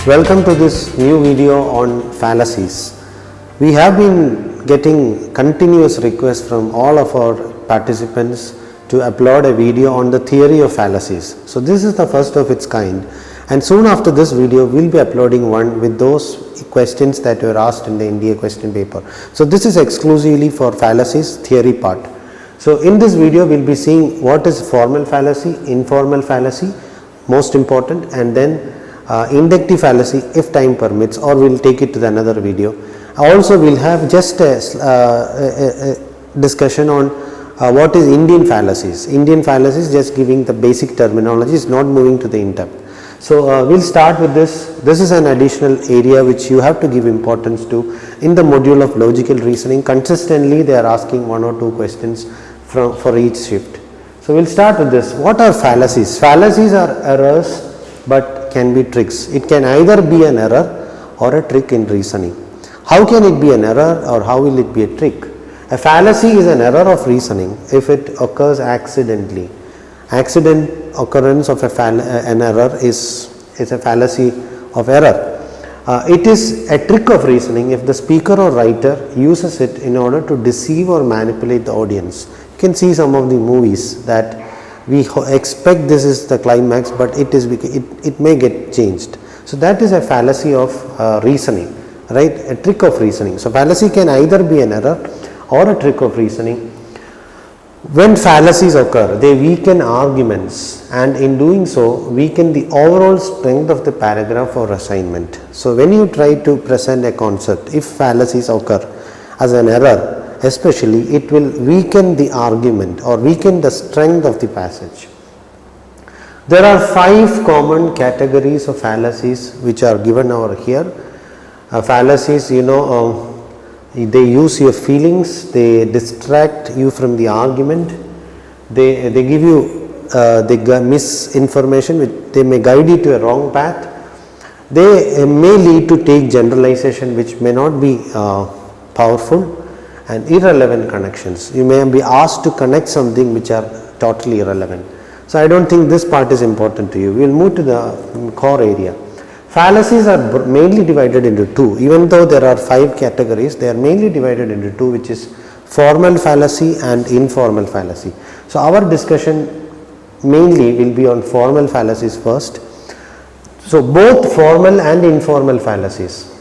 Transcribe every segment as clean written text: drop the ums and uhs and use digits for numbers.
Welcome to this new video on fallacies. We have been getting continuous requests from all of our participants to upload a video on the theory of fallacies. So this is the first of its kind, and soon after this video we will be uploading one with those questions that were asked in the NDA question paper. So this is exclusively for fallacies theory part. So in this video we will be seeing what is formal fallacy, informal fallacy, most important, and then inductive fallacy if time permits, or we will take it to the another video. Also we will have just a discussion on what is Indian fallacies. Indian fallacies, just giving the basic terminology, is not moving to the in-depth. So we will start with this. This is an additional area which you have to give importance to in the module of logical reasoning. Consistently they are asking one or two questions for each shift. So we will start with this. What are fallacies? Fallacies are errors but can be tricks. It can either be an error or a trick in reasoning. How can it be an error or how will it be a trick? A fallacy is an error of reasoning if it occurs accidentally. Accident occurrence of an error is a fallacy of error. It is a trick of reasoning if the speaker or writer uses it in order to deceive or manipulate the audience. You can see some of the movies that we expect this is the climax, but it may get changed. So that is a fallacy of reasoning, right? A trick of reasoning. So fallacy can either be an error or a trick of reasoning. When fallacies occur, they weaken arguments, and in doing so weaken the overall strength of the paragraph or assignment. So when you try to present a concept, if fallacies occur as an error, especially, it will weaken the argument or weaken the strength of the passage. There are 5 common categories of fallacies which are given over here. Fallacies, they use your feelings, they distract you from the argument, they give you misinformation, which they may guide you to a wrong path. They may lead to take generalization which may not be powerful, and irrelevant connections. You may be asked to connect something which are totally irrelevant. So I don't think this part is important to you. We will move to the core area. Fallacies are mainly divided into 2. Even though there are 5 categories, they are mainly divided into 2, which is formal fallacy and informal fallacy. So our discussion mainly will be on formal fallacies first. So both formal and informal fallacies,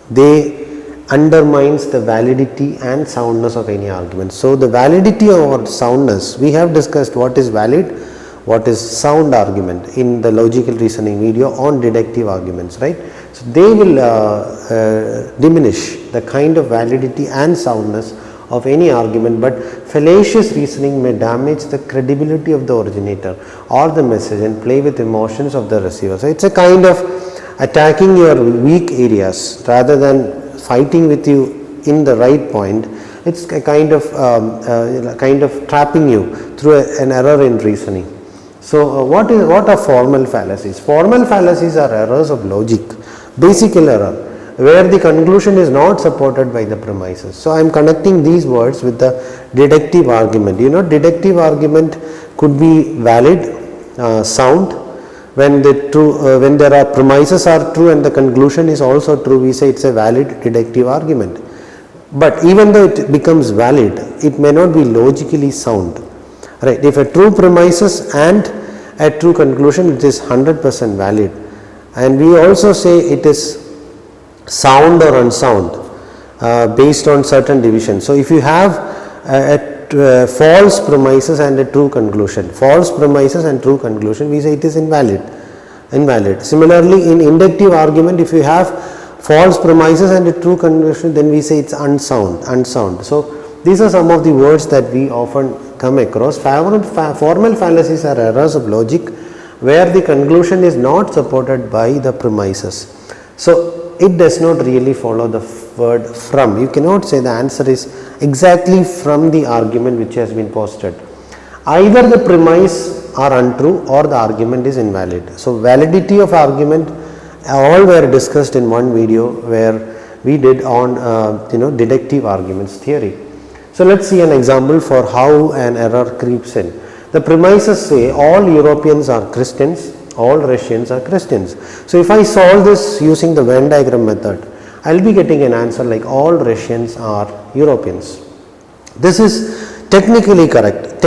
they undermines the validity and soundness of any argument. So the validity or soundness, we have discussed what is valid, what is sound argument in the logical reasoning video on deductive arguments, right? So they will diminish the kind of validity and soundness of any argument, but fallacious reasoning may damage the credibility of the originator or the message and play with emotions of the receiver. So it's a kind of attacking your weak areas rather than fighting with you in the right point. It's a kind of trapping you through an error in reasoning. So what are formal fallacies? Formal fallacies are errors of logic, basic error, where the conclusion is not supported by the premises. So I am connecting these words with the deductive argument. Deductive argument could be valid, sound. When there are premises are true and the conclusion is also true, we say it's a valid deductive argument. But even though it becomes valid, it may not be logically sound, right? If a true premises and a true conclusion, it is 100% valid. And we also say it is sound or unsound based on certain division. So if you have false premises and a true conclusion, false premises and true conclusion, we say it is invalid. Similarly, in inductive argument, if you have false premises and a true conclusion, then we say it's unsound. So these are some of the words that we often come across. Formal fallacies are errors of logic where the conclusion is not supported by the premises. So it does not really follow the word from. You cannot say the answer is exactly from the argument which has been posted. Either the premise are untrue or the argument is invalid. So validity of argument all were discussed in one video where we did on deductive arguments theory. So let's see an example for how an error creeps in. The premises say all Europeans are Christians, all Russians are Christians. So if I solve this using the Venn diagram method, I will be getting an answer like all Russians are Europeans. This is technically correct,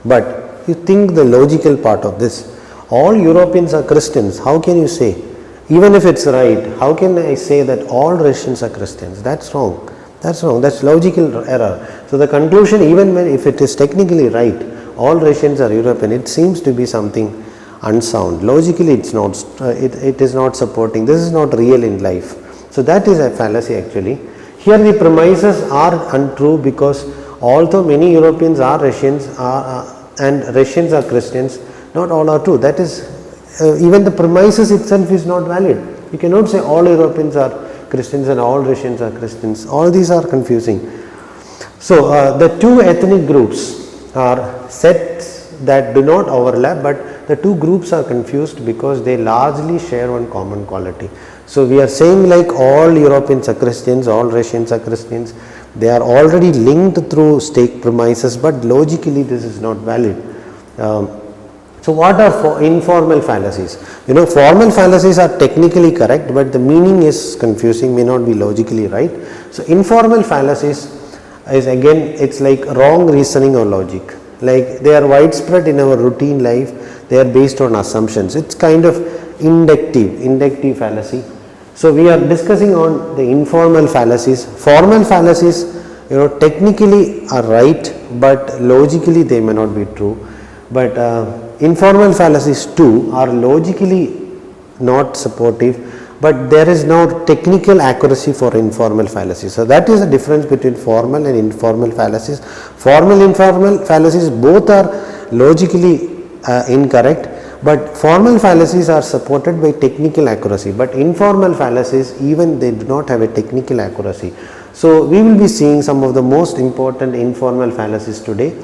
but you think the logical part of this, all Europeans are Christians, how can you say? Even if it's right, how can I say that all Russians are Christians? That's wrong. That's logical error. So the conclusion, even when if it is technically right, all Russians are European, it seems to be something unsound. Logically it is not supporting, this is not real in life. So that is a fallacy actually. Here the premises are untrue because although many Europeans are Russians and Russians are Christians, not all are true. That is, even the premises itself is not valid. You cannot say all Europeans are Christians and all Russians are Christians. All these are confusing. So the two ethnic groups are sets that do not overlap, but the two groups are confused because they largely share one common quality. So we are saying like all Europeans are Christians, all Russians are Christians. They are already linked through stake premises, but logically this is not valid. So what are informal fallacies? Formal fallacies are technically correct, but the meaning is confusing, may not be logically right. So informal fallacies is again, it's like wrong reasoning or logic. Like they are widespread in our routine life, they are based on assumptions. It's kind of inductive fallacy. So we are discussing on the informal fallacies. Formal fallacies, technically are right, but logically they may not be true. But informal fallacies too are logically not supportive, but there is no technical accuracy for informal fallacies. So that is the difference between formal and informal fallacies. Formal, informal fallacies both are logically incorrect, but formal fallacies are supported by technical accuracy, but informal fallacies even they do not have a technical accuracy. So we will be seeing some of the most important informal fallacies today.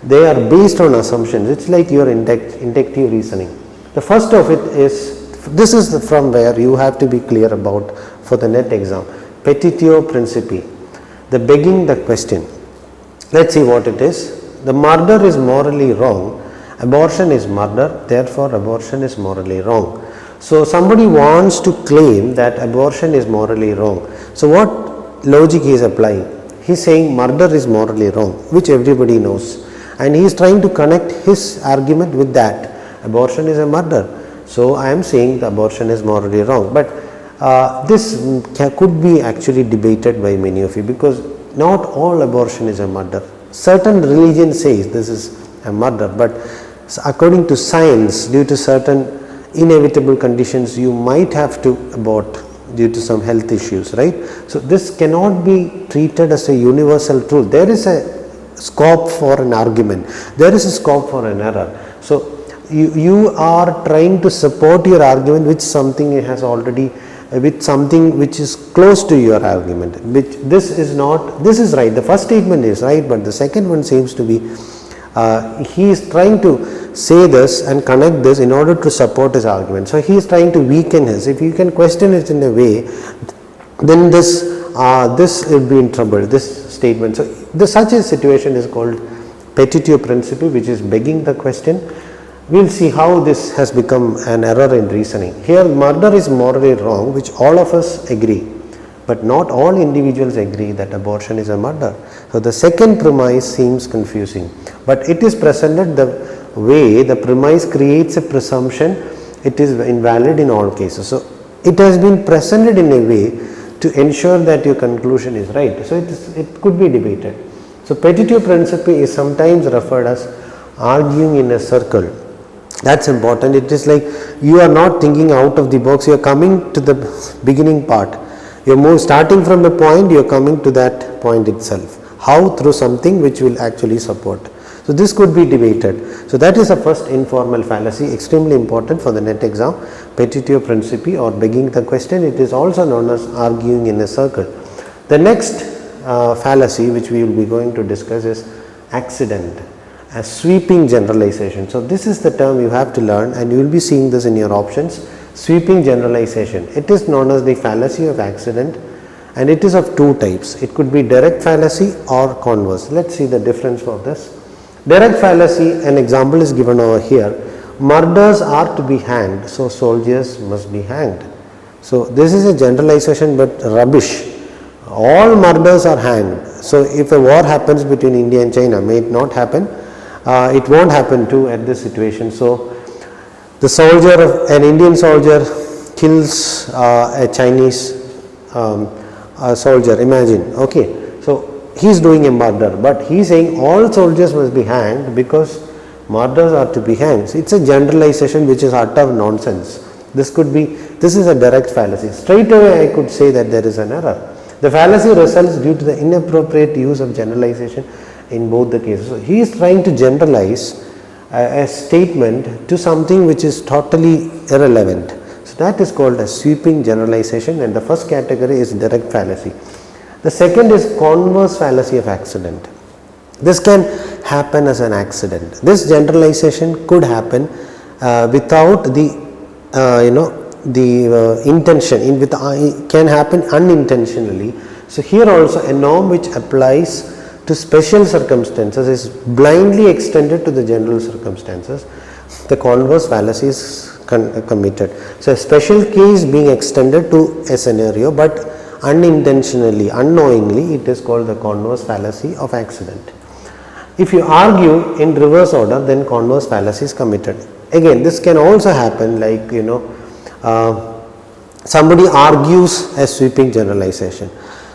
They are based on assumptions. It's like your inductive reasoning. The first of it is, this is from where you have to be clear about for the NET exam. Petitio principii, the begging the question. Let's see what it is. The murder is morally wrong. Abortion is murder, therefore abortion is morally wrong. So somebody wants to claim that abortion is morally wrong. So what logic he is applying? He is saying murder is morally wrong, which everybody knows. And he is trying to connect his argument with that. Abortion is a murder. So I am saying the abortion is morally wrong. But this could be actually debated by many of you, because not all abortion is a murder. Certain religion says this is a murder, but according to science, due to certain inevitable conditions, you might have to abort due to some health issues, right? So this cannot be treated as a universal truth. There is a scope for an argument, there is a scope for an error. So you are trying to support your argument with something has already, with something which is close to your argument, which this is not, this is right, the first statement is right, but the second one seems to be, he is trying to say this and connect this in order to support his argument. So he is trying to weaken his, if you can question it in a way, then this will be in trouble, this statement. So such a situation is called petitio principii, which is begging the question. We will see how this has become an error in reasoning. Here murder is morally wrong, which all of us agree, but not all individuals agree that abortion is a murder. So the second premise seems confusing, but it is presented the way the premise creates a presumption, it is invalid in all cases. So it has been presented in a way to ensure that your conclusion is right. So it could be debated. So petitio principii is sometimes referred as arguing in a circle. That's important. It is like you are not thinking out of the box, you are coming to the beginning part. You are starting from a point, you are coming to that point itself. How? Through something which will actually support. So this could be debated. So that is the first informal fallacy, extremely important for the NET exam, petitio principii or begging the question. It is also known as arguing in a circle. The next fallacy which we will be going to discuss is accident, a sweeping generalization. So this is the term you have to learn, and you will be seeing this in your options. Sweeping generalization. It is known as the fallacy of accident, and it is of two types. It could be direct fallacy or converse. Let's see the difference for this. Direct fallacy, an example is given over here. murders are to be hanged, so soldiers must be hanged. So this is a generalization but rubbish. All murders are hanged. So if a war happens between India and China, may it not happen, it won't happen too at this situation. So the soldier of an Indian soldier kills a Chinese soldier, imagine, okay. So he is doing a murder, but he is saying all soldiers must be hanged because murders are to be hanged. It's a generalization which is utter nonsense. This is a direct fallacy. Straight away I could say that there is an error. The fallacy results due to the inappropriate use of generalization in both the cases. So he is trying to generalize a statement to something which is totally irrelevant. So that is called a sweeping generalization, and the first category is direct fallacy. The second is converse fallacy of accident. This can happen as an accident. This generalization could happen without the intention, it can happen unintentionally. So here also a norm which applies to special circumstances is blindly extended to the general circumstances. The converse fallacy is committed. So a special case being extended to a scenario, but unintentionally, unknowingly, it is called the converse fallacy of accident. If you argue in reverse order, then converse fallacy is committed. Again, this can also happen like, somebody argues a sweeping generalization.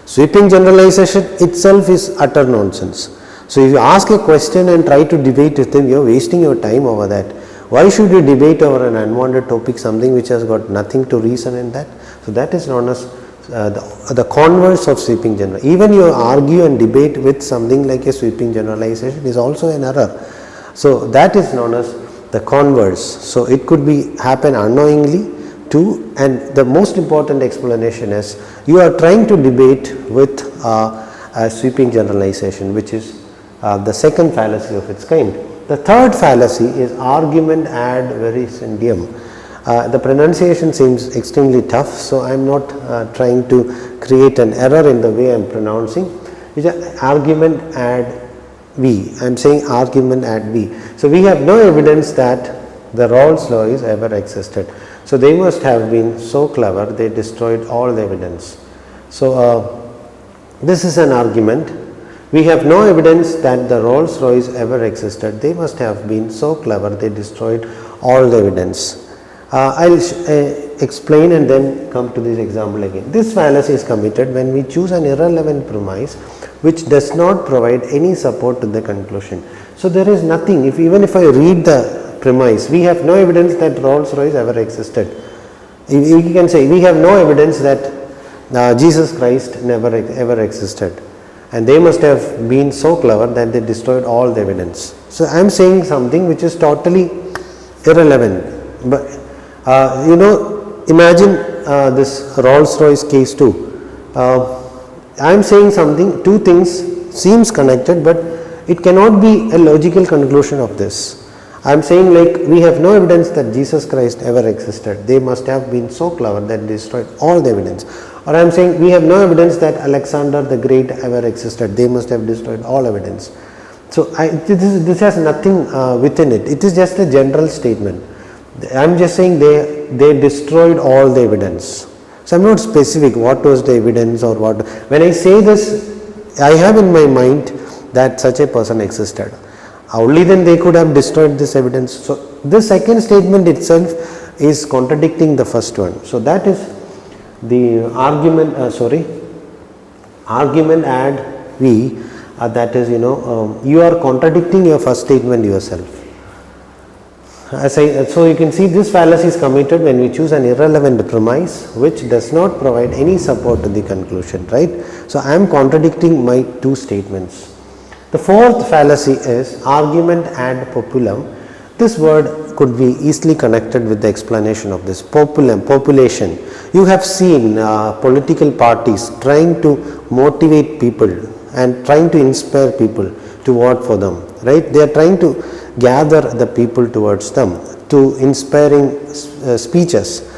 Sweeping generalization itself is utter nonsense. So if you ask a question and try to debate with them, you are wasting your time over that. Why should you debate over an unwanted topic, something which has got nothing to reason in that? So that is known as the converse of sweeping generalization. Even you argue and debate with something like a sweeping generalization is also an error. So that is known as the converse. So it could happen unknowingly too, and the most important explanation is you are trying to debate with a sweeping generalization, which is the second fallacy of its kind. The third fallacy is argument ad verisendum. The pronunciation seems extremely tough, so I am not trying to create an error in the way I am pronouncing. It is argument ad V. I am saying argument ad V. So we have no evidence that the Rolls-Royce ever existed. So they must have been so clever, they destroyed all the evidence. So this is an argument. We have no evidence that the Rolls-Royce ever existed. They must have been so clever, they destroyed all the evidence. I will explain and then come to this example again. This fallacy is committed when we choose an irrelevant premise which does not provide any support to the conclusion. So there is nothing, even if I read the premise, we have no evidence that Rolls-Royce ever existed. You can say we have no evidence that Jesus Christ never ever existed, and they must have been so clever that they destroyed all the evidence. So I am saying something which is totally irrelevant, but imagine this Rolls-Royce case too. I am saying something, two things seems connected, but it cannot be a logical conclusion of this. I am saying like we have no evidence that Jesus Christ ever existed. They must have been so clever that they destroyed all the evidence. Or I am saying we have no evidence that Alexander the Great ever existed. They must have destroyed all evidence. So this has nothing within it. It is just a general statement. I am just saying they destroyed all the evidence. So I am not specific what was the evidence or what. When I say this, I have in my mind that such a person existed. Only then they could have destroyed this evidence. So this second statement itself is contradicting the first one. So that is the argument. Argument ad V. That is, you are contradicting your first statement yourself. So you can see this fallacy is committed when we choose an irrelevant premise which does not provide any support to the conclusion, right? So I am contradicting my two statements. The fourth fallacy is argument ad populum. This word could be easily connected with the explanation of this population. You have seen political parties trying to motivate people and trying to inspire people to vote for them, right? They are trying to gather the people towards them to inspiring speeches.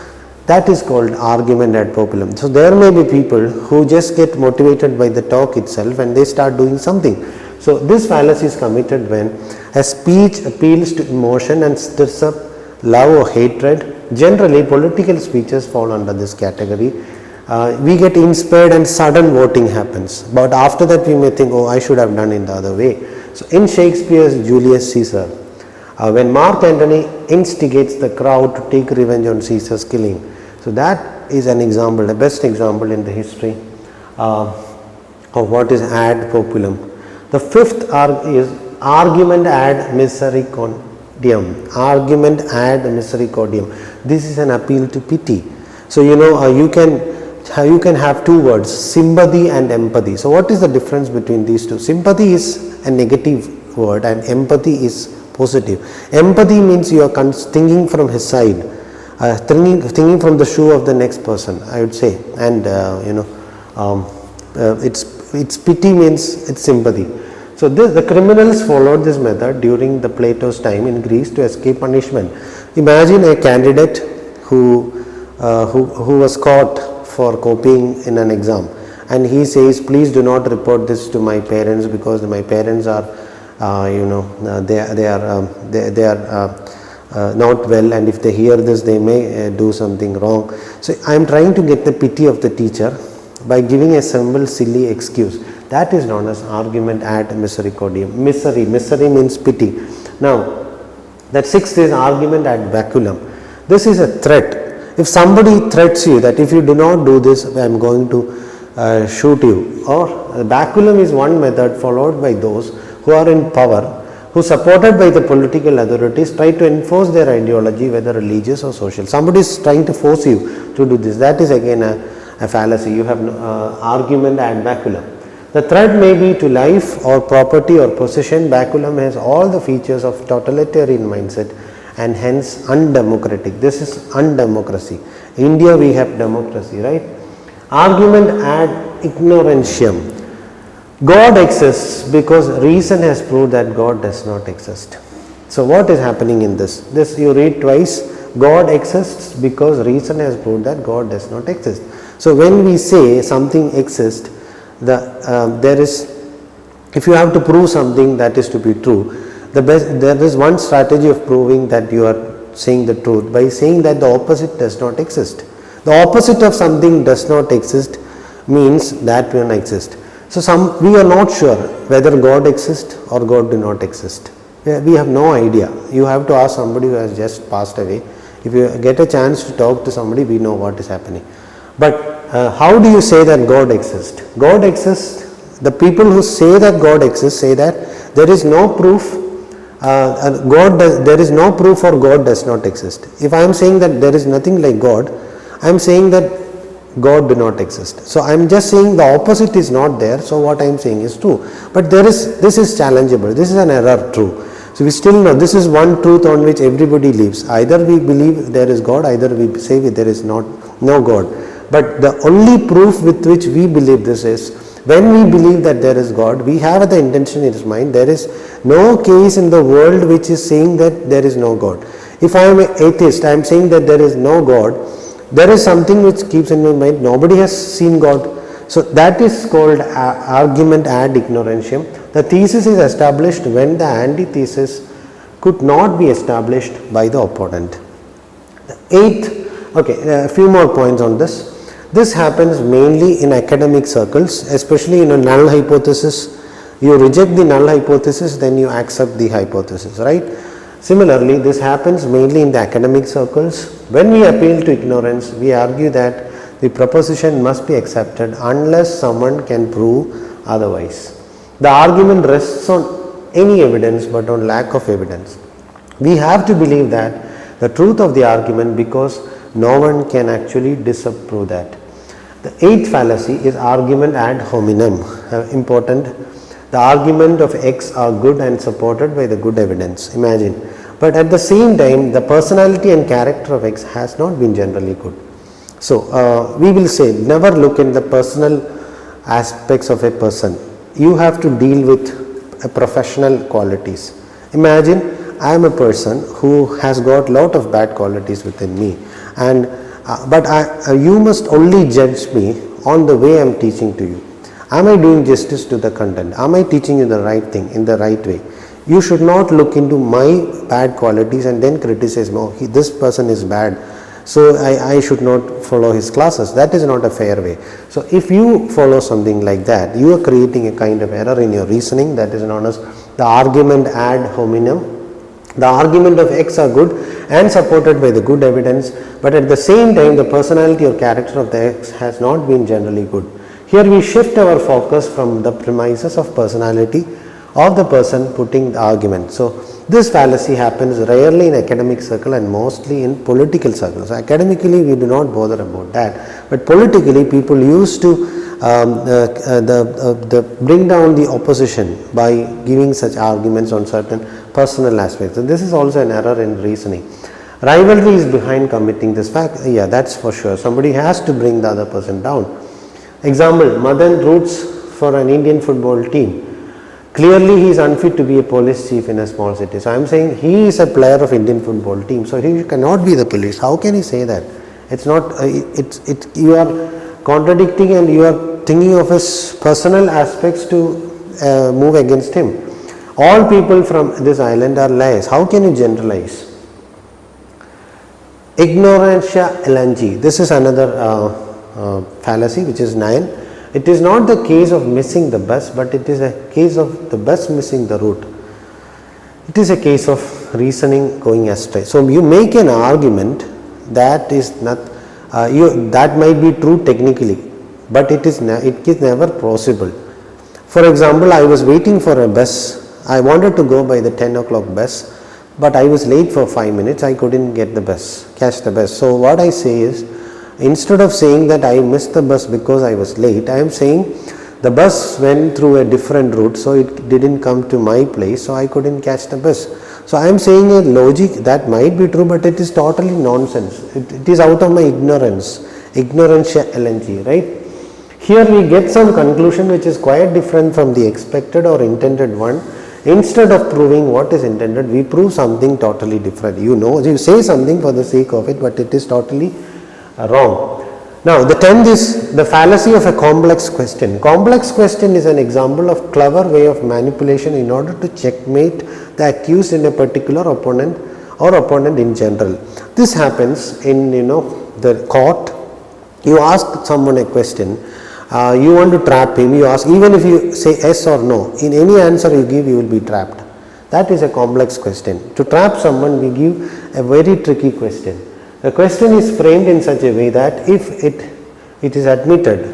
That is called argument ad populum. So there may be people who just get motivated by the talk itself and they start doing something. So this fallacy is committed when a speech appeals to emotion and stirs up love or hatred. Generally, political speeches fall under this category. We get inspired and sudden voting happens, but after that we may think, oh, I should have done it the other way. So in Shakespeare's Julius Caesar, when Mark Antony instigates the crowd to take revenge on Caesar's killing, so that is an example, the best example in the history of what is ad populum. The fifth is argument ad misericordiam. Argument ad misericordiam. This is an appeal to pity. So you can have two words, sympathy and empathy. So what is the difference between these two? Sympathy is a negative word and empathy is positive. Empathy means you are thinking from his side, thinking from the shoe of the next person, I would say, and it's pity means it's sympathy. So the criminals followed this method during the Plato's time in Greece to escape punishment. Imagine a candidate who was caught for copying in an exam, and he says, please do not report this to my parents because my parents are they are not well, and if they hear this they may do something wrong. So I am trying to get the pity of the teacher by giving a simple silly excuse. That is known as argument ad misericordiam. Misery means pity. Now that sixth is argument ad baculum. This is a threat. If somebody threats you that if you do not do this, I am going to shoot you. Or baculum is one method followed by those who are in power, who supported by the political authorities try to enforce their ideology, whether religious or social. Somebody is trying to force you to do this. That is again a fallacy. You have argument ad baculum. The threat may be to life or property or possession. Baculum has all the features of totalitarian mindset and hence undemocratic. This is undemocracy. India we have democracy, right? Argument ad ignorantium. God exists because reason has proved that God does not exist. So what is happening in this? This you read twice. God exists because reason has proved that God does not exist. So when we say something exists, there is, if you have to prove something that is to be true, there is one strategy of proving that you are saying the truth by saying that the opposite does not exist. The opposite of something does not exist means that one exists. So we are not sure whether God exists or God do not exist. We have no idea. You have to ask somebody who has just passed away. If you get a chance to talk to somebody, we know what is happening. But how do you say that God exists? God exists. The people who say that God exists say that there is no proof. There is no proof or God does not exist. If I am saying that there is nothing like God, I am saying that God do not exist. So I am just saying the opposite is not there. So what I am saying is true. But this is challengeable. This is an error true. So we still know this is one truth on which everybody lives. Either we believe there is God, either we say there is no God. But the only proof with which we believe this is when we believe that there is God, we have the intention in his mind. There is no case in the world which is saying that there is no God. If I am an atheist, I am saying that there is no God. There is something which keeps in my mind, nobody has seen God. So that is called argument ad ignorantium. The thesis is established when the antithesis could not be established by the opponent. The eighth, a few more points on this. This happens mainly in academic circles, especially in a null hypothesis. You reject the null hypothesis, then you accept the hypothesis, right? Similarly, this happens mainly in the academic circles. When we appeal to ignorance, we argue that the proposition must be accepted unless someone can prove otherwise. The argument rests on any evidence but on lack of evidence. We have to believe that the truth of the argument because no one can actually disapprove that. The eighth fallacy is argument ad hominem. Important. The argument of X are good and supported by the good evidence. Imagine. But at the same time, the personality and character of X has not been generally good. So we will say never look in the personal aspects of a person. You have to deal with professional qualities. Imagine I am a person who has got lot of bad qualities within me, and you must only judge me on the way I am teaching to you. Am I doing justice to the content? Am I teaching you the right thing in the right way? You should not look into my bad qualities and then criticize, no, this person is bad, so I should not follow his classes. That is not a fair way. So if you follow something like that, you are creating a kind of error in your reasoning. That is known as the argument ad hominem. The argument of X are good and supported by the good evidence, but at the same time the personality or character of the X has not been generally good. Here we shift our focus from the premises of personality of the person putting the argument. So this fallacy happens rarely in academic circle and mostly in political circles. Academically we do not bother about that, but politically people used to bring down the opposition by giving such arguments on certain personal aspects. And this is also an error in reasoning. Rivalry is behind committing this fact. Yeah, that's for sure. Somebody has to bring the other person down. Example, Madan roots for an Indian football team. Clearly he is unfit to be a police chief in a small city. So I am saying he is a player of Indian football team, so he cannot be the police. How can he say that? It's not, you are contradicting and you are thinking of his personal aspects to move against him. All people from this island are liars. How can you generalize? Ignorantia elenchi. This is another fallacy, which is 9. It is not the case of missing the bus, but it is a case of the bus missing the route. It is a case of reasoning going astray. So you make an argument that is not that might be true technically, but it is never possible. For example, I was waiting for a bus. I wanted to go by the 10 o'clock bus, but I was late for 5 minutes. I couldn't catch the bus. So what I say is, instead of saying that I missed the bus because I was late, I am saying the bus went through a different route, so it didn't come to my place, so I couldn't catch the bus. So I am saying a logic that might be true, but it is totally nonsense. It is out of my ignorance. Ignorantia elenchi, right? Here we get some conclusion which is quite different from the expected or intended one. Instead of proving what is intended, we prove something totally different. You say something for the sake of it, but it is totally wrong. Now the 10th is the fallacy of a complex question. Complex question is an example of clever way of manipulation in order to checkmate the accused in a particular opponent or opponent in general. This happens in the court. You ask someone a question, you want to trap him, you ask, even if you say yes or no, in any answer you give you will be trapped. That is a complex question. To trap someone we give a very tricky question. The question is framed in such a way that if it is admitted,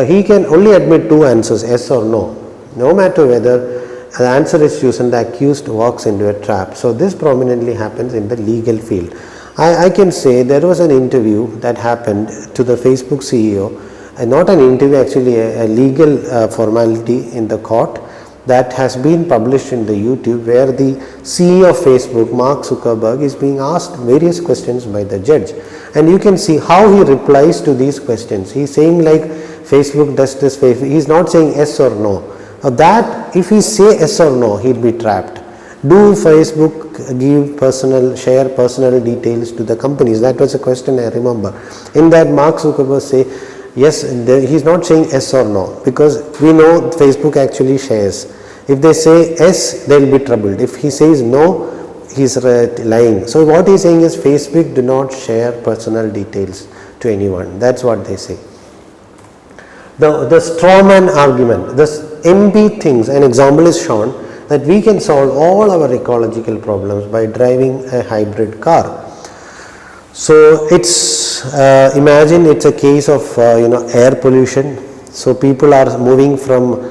he can only admit two answers, yes or no. No matter whether the answer is chosen, the accused walks into a trap. So this prominently happens in the legal field. I can say there was an interview that happened to the Facebook CEO, not an interview, actually a legal formality in the court that has been published in the YouTube, where the CEO of Facebook, Mark Zuckerberg, is being asked various questions by the judge, and you can see how he replies to these questions. He is saying like Facebook does this, he is not saying yes or no. That if he say yes or no, he will be trapped. Do Facebook share personal details to the companies? That was a question I remember. In that, Mark Zuckerberg say yes, he is not saying yes or no, because we know Facebook actually shares. If they say yes, they will be troubled. If he says no, he is lying. So what he is saying is Facebook do not share personal details to anyone. That is what they say. The straw man argument, this MP thinks, an example is shown that we can solve all our ecological problems by driving a hybrid car. So it's imagine it's a case of air pollution. So people are moving from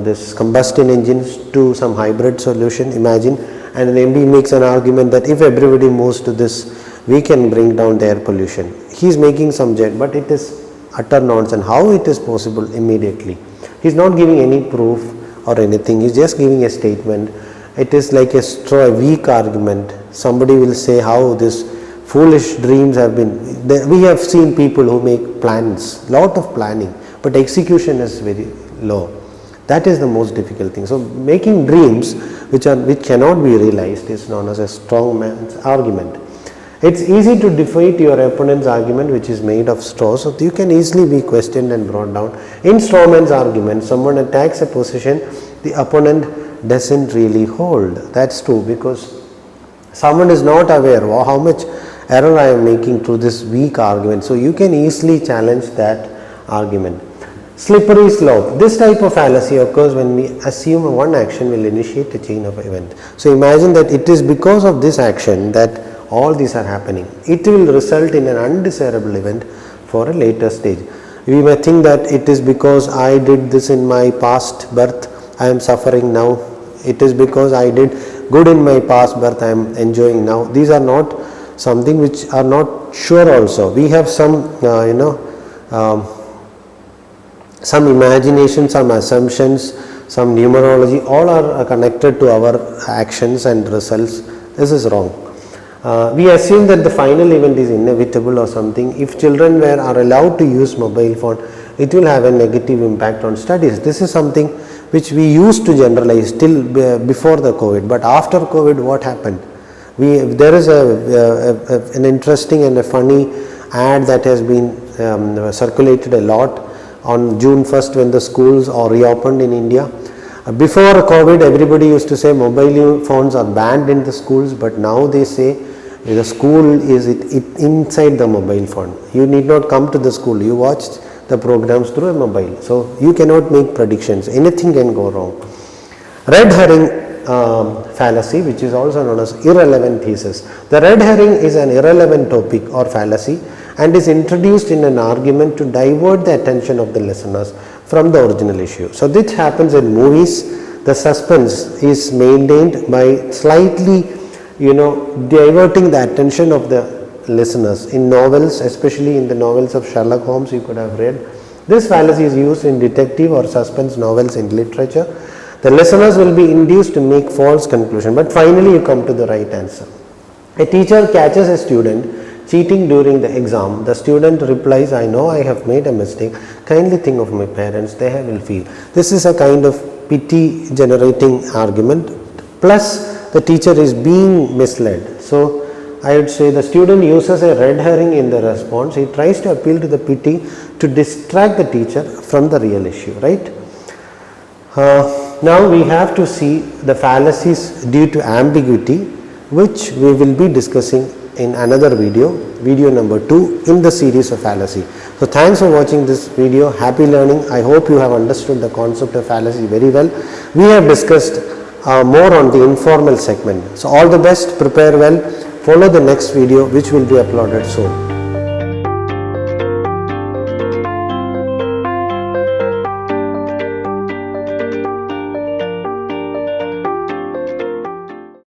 this combustion engines to some hybrid solution. Imagine, and an MD makes an argument that if everybody moves to this, we can bring down the air pollution. He is making some jet, but it is utter nonsense. How it is possible immediately? He is not giving any proof or anything. He is just giving a statement. It is like a weak argument. Somebody will say how this foolish dreams have been. We have seen people who make plans, lot of planning, but execution is very low. That is the most difficult thing. So making dreams which cannot be realized is known as a strong man's argument. It's easy to defeat your opponent's argument which is made of straw, so you can easily be questioned and brought down. In straw man's argument, someone attacks a position, the opponent doesn't really hold. That's true, because someone is not aware of how much error I am making through this weak argument. So you can easily challenge that argument. Slippery slope. This type of fallacy occurs when we assume one action will initiate a chain of events. So imagine that it is because of this action that all these are happening. It will result in an undesirable event for a later stage. We may think that it is because I did this in my past birth, I am suffering now. It is because I did good in my past birth, I am enjoying now. These are not something which are not sure also. We have some some imagination, some assumptions, some numerology, all are connected to our actions and results. This is wrong. We assume that the final event is inevitable or something. If children are allowed to use mobile phone, it will have a negative impact on studies. This is something which we used to generalize till before the COVID. But after COVID, what happened? There is an interesting and a funny ad that has been circulated a lot on June 1st when the schools are reopened in India. Before COVID, everybody used to say mobile phones are banned in the schools, but now they say the school is inside the mobile phone. You need not come to the school. You watched the programs through a mobile. So you cannot make predictions. Anything can go wrong. Red herring fallacy, which is also known as irrelevant thesis. The red herring is an irrelevant topic or fallacy and is introduced in an argument to divert the attention of the listeners from the original issue. So this happens in movies. The suspense is maintained by slightly diverting the attention of the listeners. In novels, especially in the novels of Sherlock Holmes, you could have read, this fallacy is used in detective or suspense novels in literature. The listeners will be induced to make false conclusion, but finally you come to the right answer. A teacher catches a student cheating during the exam. The student replies, I know I have made a mistake. Kindly think of my parents, they will feel. This is a kind of pity generating argument, plus the teacher is being misled. So I would say the student uses a red herring in the response. He tries to appeal to the pity to distract the teacher from the real issue, right? Now we have to see the fallacies due to ambiguity, which we will be discussing in another video number 2 in the series of fallacy. So thanks for watching this video. Happy learning. I hope you have understood the concept of fallacy very well. We have discussed more on the informal segment. So all the best, prepare well, follow the next video which will be uploaded soon.